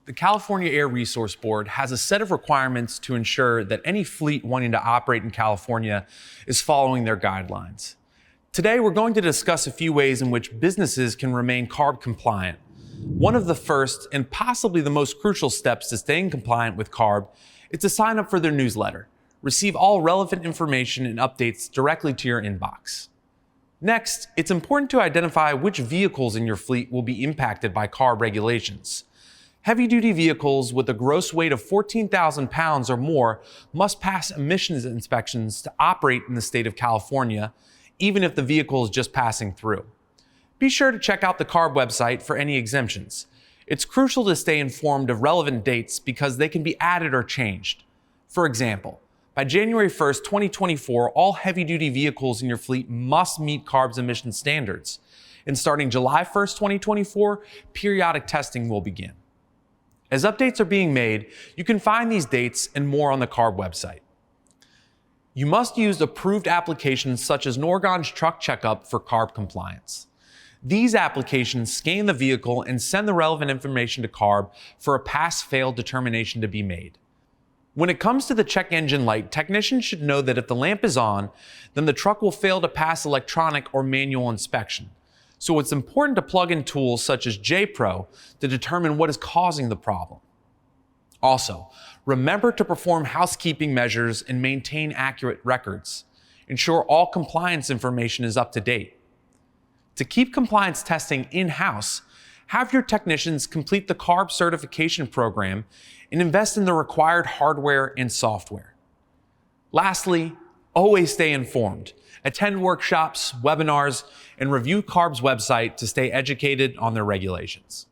The California Air Resource Board has a set of requirements to ensure that any fleet wanting to operate in California is following their guidelines. Today, we're going to discuss a few ways in which businesses can remain CARB compliant. One of the first and possibly the most crucial steps to staying compliant with CARB is to sign up for their newsletter. Receive all relevant information and updates directly to your inbox. Next, it's important to identify which vehicles in your fleet will be impacted by CARB regulations. Heavy-duty vehicles with a gross weight of 14,000 pounds or more must pass emissions inspections to operate in the state of California, even if the vehicle is just passing through. Be sure to check out the CARB website for any exemptions. It's crucial to stay informed of relevant dates because they can be added or changed. For example, by January 1st, 2024, all heavy-duty vehicles in your fleet must meet CARB's emission standards. And starting July 1st, 2024, periodic testing will begin. As updates are being made, you can find these dates and more on the CARB website. You must use approved applications such as Norgon's Truck Checkup for CARB compliance. These applications scan the vehicle and send the relevant information to CARB for a pass-fail determination to be made. When it comes to the check engine light, technicians should know that if the lamp is on, then the truck will fail to pass electronic or manual inspection. So it's important to plug in tools such as JPro to determine what is causing the problem. Also, remember to perform housekeeping measures and maintain accurate records. Ensure all compliance information is up to date. To keep compliance testing in-house, have your technicians complete the CARB certification program and invest in the required hardware and software. Lastly, always stay informed. Attend workshops, webinars, and review CARB's website to stay educated on their regulations.